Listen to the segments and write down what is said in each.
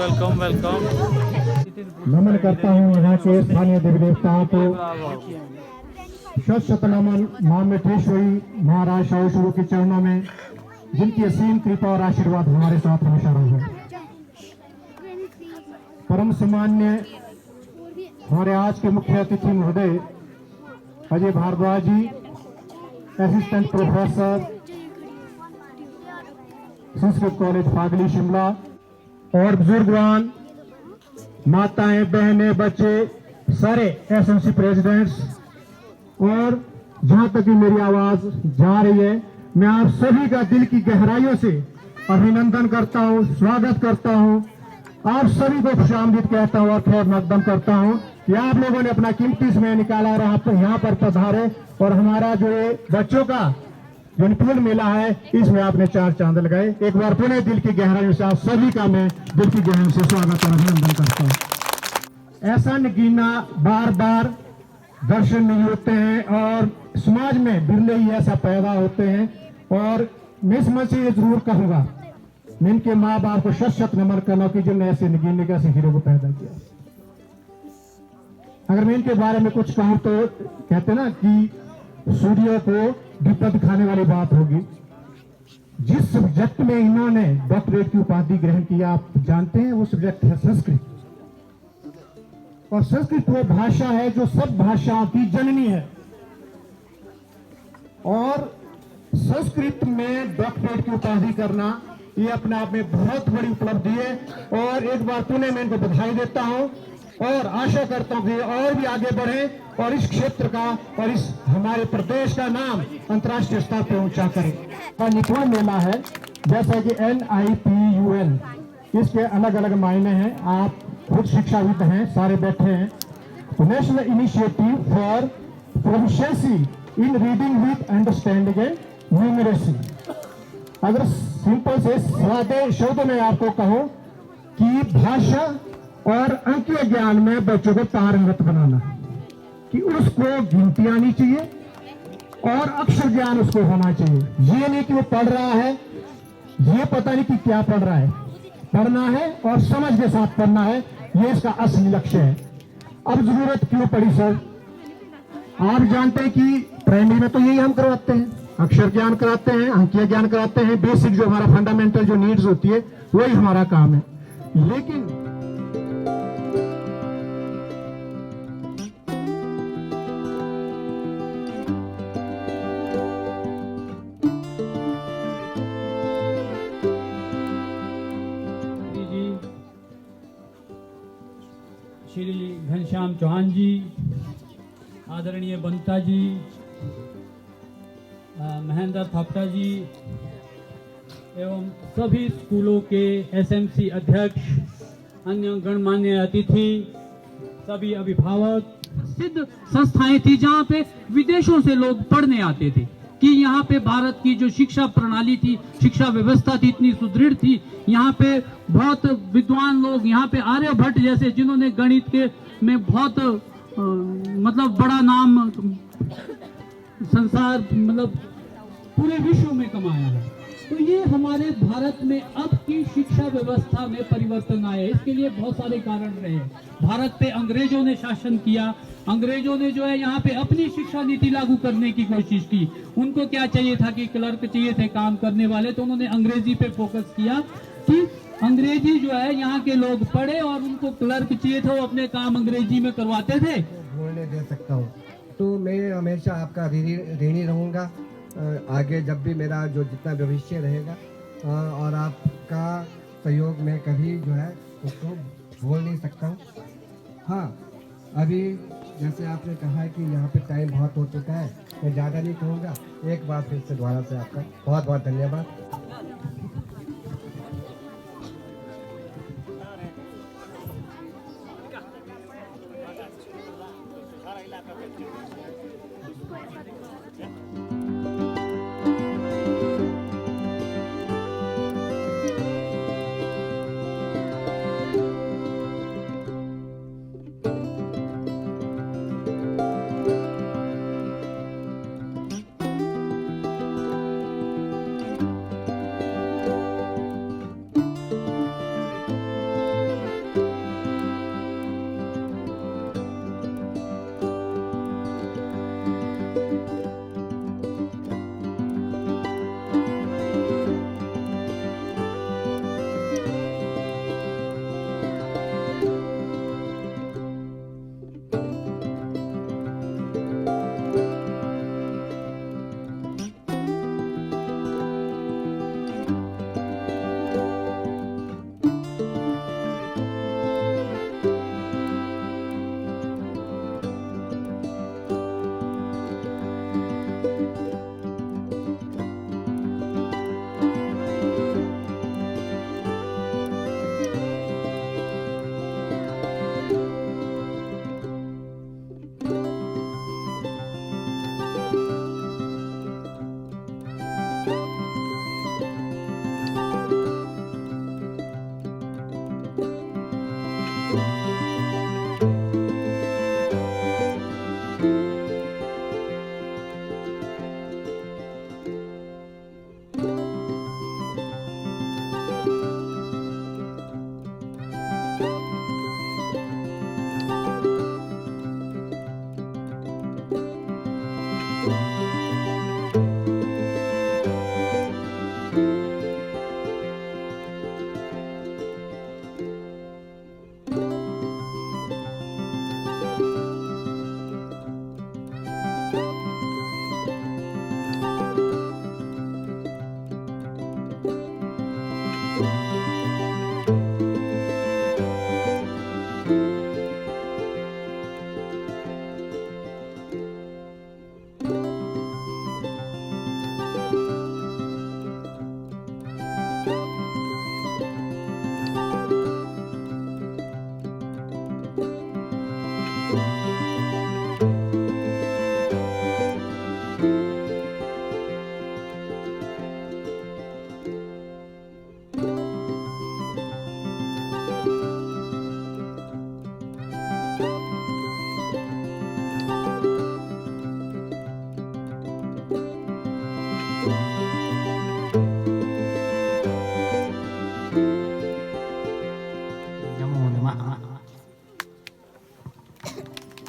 Welcome welcome. नमन करता हूँ यहाँ के स्थानीय देवी देवताओं को। शत शत नमन माँ मिठेश्वरी महाराज शाहू शुरू के चरणों में, जिनकी असीम कृपा और आशीर्वाद हमारे साथ हमेशा रहे। परम सम्मान्य हमारे आज के मुख्य अतिथि महोदय Ajay Bhardwaj ji, assistant professor Sanskrit college Phagli Shimla, और बुजुर्गवान माताएं बहनें बच्चे सारे एसएमसी प्रेसिडेंट्स, और जहां तक कि मेरी आवाज जा रही है, मैं आप सभी का दिल की गहराइयों से अभिनंदन करता हूं, स्वागत करता हूं, आप सभी को खुशामदीद कहता हूं और खैर मकदम करता हूं कि आप लोगों ने अपना कीमती समय निकाला और आप यहाँ पर पधारे, और हमारा जो ये बच्चों का जो निपुण मेला है इसमें आपने 4 चांद लगाए। एक बार पुनः दिल की गहराइयों से आप सभी का मैं दिल की गहराइयों से स्वागत और अभिनंदन करता हूँ। ऐसा नगीना बार बार दर्शन नहीं होते हैं और समाज में बिरले ही ऐसा पैदा होते हैं, और मैं इस मन से ये जरूर कहूंगा, मैं इनके माँ बाप को शत शत नमन करना कि जिन्होंने ऐसे नगीने कैसे हीरो को पैदा किया। अगर मैं इनके बारे में कुछ कहूं तो कहते ना कि सूर्य को दीपक दिखाने वाली बात होगी। जिस सब्जेक्ट में इन्होंने डॉक्टरेट की उपाधि ग्रहण किया आप जानते हैं, वो सब्जेक्ट है संस्कृत, और संस्कृत वो भाषा है जो सब भाषाओं की जननी है, और संस्कृत में डॉक्टरेट की उपाधि करना ये अपने आप में बहुत बड़ी उपलब्धि है। और एक बार पुनः मैं इनको बधाई देता हूं और आशा करता हूं कि और भी आगे बढ़े और इस क्षेत्र का और इस हमारे प्रदेश का नाम अंतर्राष्ट्रीय स्तर पर ऊंचा करें। का निपुण मेला है, जैसा कि NIPUN, इसके अलग अलग मायने हैं, आप खुद शिक्षाविद हैं, सारे बैठे हैं। तो national initiative for proficiency in reading with understanding and numeracy. अगर सिंपल से सादे शब्दों में आपको कहूं कि भाषा और अंकीय ज्ञान में बच्चों को पारंगत बनाना, कि उसको गिनती आनी चाहिए और अक्षर ज्ञान उसको होना चाहिए। ये नहीं कि वो पढ़ रहा है, ये पता नहीं कि क्या पढ़ रहा है, पढ़ना है और समझ के साथ पढ़ना है, ये इसका असली लक्ष्य है। अब जरूरत क्यों पड़ी सर? आप जानते हैं कि प्राइमरी में तो यही हम करवाते हैं, अक्षर ज्ञान कराते हैं, अंकीय ज्ञान कराते हैं, बेसिक जो हमारा फंडामेंटल जो नीड्स होती है वही हमारा काम है। लेकिन श्री घनश्याम चौहान जी, आदरणीय बंता जी, महेंद्र थापटा जी एवं सभी स्कूलों के SMC अध्यक्ष, अन्य गणमान्य अतिथि, सभी अभिभावक। सिद्ध संस्थाएं थी जहां पे विदेशों से लोग पढ़ने आते थे, कि यहाँ पे भारत की जो शिक्षा प्रणाली थी, शिक्षा व्यवस्था थी, इतनी सुदृढ़ थी। यहाँ पे बहुत विद्वान लोग, यहाँ पे आर्यभट्ट जैसे जिन्होंने गणित के में बहुत मतलब बड़ा नाम संसार मतलब पूरे विश्व में कमाया है। तो ये हमारे भारत में अब की शिक्षा व्यवस्था में परिवर्तन आए, इसके लिए बहुत सारे कारण रहे। भारत पे अंग्रेजों ने शासन किया, अंग्रेजों ने जो है यहाँ पे अपनी शिक्षा नीति लागू करने की कोशिश की। उनको क्या चाहिए था कि क्लर्क चाहिए थे काम करने वाले, तो उन्होंने अंग्रेजी पे फोकस किया कि अंग्रेजी जो है यहाँ के लोग पढ़े, और उनको क्लर्क चाहिए था, वो अपने काम अंग्रेजी में करवाते थे। बोलने दे सकता हूँ तो मैं हमेशा आपका ऋणी रहूँगा, आगे जब भी मेरा जो जितना भविष्य रहेगा, और आपका सहयोग मैं कभी जो है उसको भूल नहीं सकता हूँ। हाँ, अभी जैसे आपने कहा है कि यहाँ पे टाइम बहुत हो चुका है, मैं ज़्यादा नहीं कहूँगा। एक बार फिर से दोबारा से आपका बहुत बहुत धन्यवाद।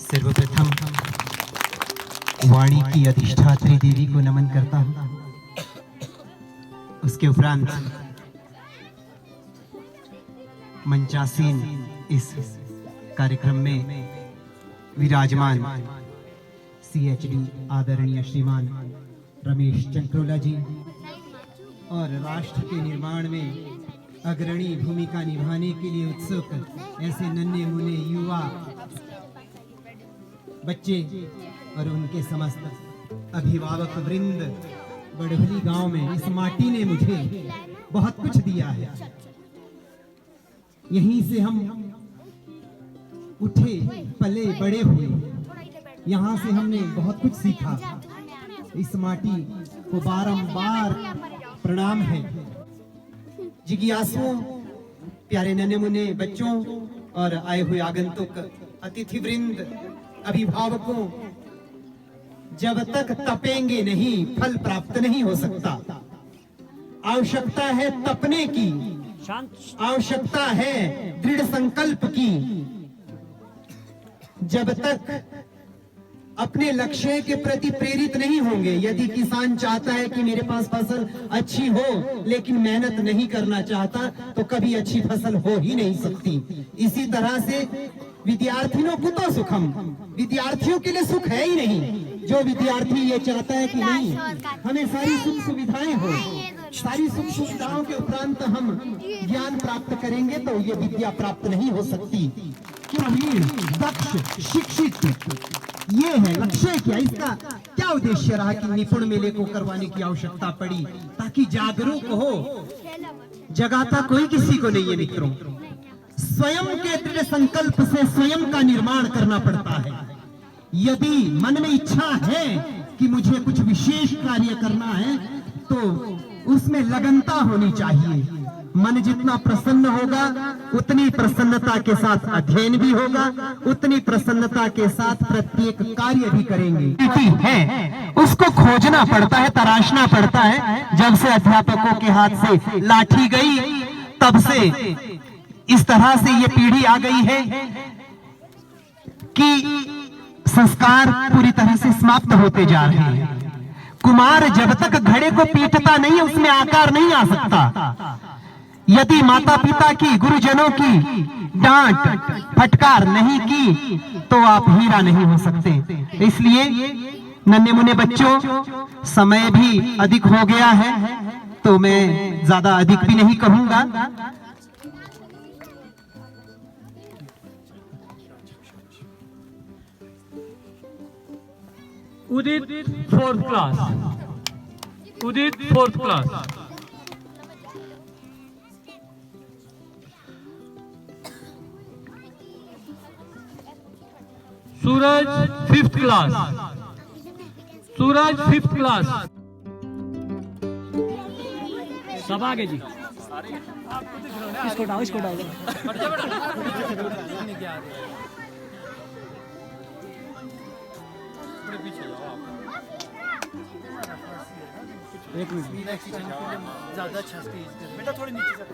सर्वप्रथम वाणी की अधिष्ठात्री देवी को नमन करता हूं। उसके उपरांत मंचासीन इस कार्यक्रम में विराजमान CHD आदरणीय श्रीमान रमेश चंक्रोला जी और राष्ट्र के निर्माण में अग्रणी भूमिका निभाने के लिए उत्सुक ऐसे नन्हे मुन्ने युवा बच्चे और उनके समस्त अभिभावक वृंद बड़भली गांव में इस माटी ने मुझे बहुत कुछ दिया है। यहीं से हम उठे पले बड़े हुए, यहाँ से हमने बहुत कुछ सीखा। इस माटी को बारंबार प्रणाम है। जिज्ञासुओं, प्यारे नन्हे मुन्ने बच्चों और आए हुए आगंतुक अतिथि वृंद, अभिभावकों, जब तक तपेंगे नहीं फल प्राप्त नहीं हो सकता। आवश्यकता है तपने की, आवश्यकता है दृढ़ संकल्प की। जब तक अपने लक्ष्य के प्रति प्रेरित नहीं होंगे, यदि किसान चाहता है कि मेरे पास फसल अच्छी हो लेकिन मेहनत नहीं करना चाहता, तो कभी अच्छी फसल हो ही नहीं सकती। इसी तरह से विद्यार्थियों को तो सुखम, विद्यार्थियों के लिए सुख है ही नहीं। जो विद्यार्थी ये चाहता है कि नहीं हमें सारी सुख सुविधाएं हो, सारी सुख सुविधाओं के उपरांत हम ज्ञान प्राप्त करेंगे, तो ये विद्या प्राप्त नहीं हो सकती। प्रवीण, दक्ष, शिक्षित, ये है लक्ष्य। क्या इसका क्या उद्देश्य रहा कि निपुण मेले को करवाने की आवश्यकता पड़ी? ताकि जागरूक हो। जगाता कोई किसी को नहीं है मित्रों, स्वयं के दृढ़ संकल्प से स्वयं का निर्माण करना पड़ता है। यदि मन में इच्छा है कि मुझे कुछ विशेष कार्य करना है, तो उसमें लगनता होनी चाहिए। मन जितना प्रसन्न होगा उतनी प्रसन्नता के साथ अध्ययन भी होगा, उतनी प्रसन्नता के साथ प्रत्येक कार्य भी करेंगे। है उसको खोजना पड़ता है, तराशना पड़ता है। जब से अध्यापकों के हाथ से लाठी गई, तब से इस तरह से ये पीढ़ी आ गई है कि संस्कार पूरी तरह से समाप्त होते जा रहे हैं। कुमार जब तक घड़े को पीटता नहीं, उसमें आकार नहीं आ सकता। यदि माता पिता की, गुरुजनों की डांट फटकार नहीं की, तो आप हीरा नहीं हो सकते। इसलिए नन्हे मुन्ने बच्चों, समय भी अधिक हो गया है, तो मैं ज्यादा अधिक भी नहीं कहूंगा। उदित 4th क्लास, उदित 4th क्लास। सूरज 5th क्लास, सूरज 5th क्लास। सब आगे जी, इसको डालो, इसको डालो। एक मिनट मीना किचन के लिए ज़्यादा अच्छा स्टेज बेटा थोड़ी नीचे से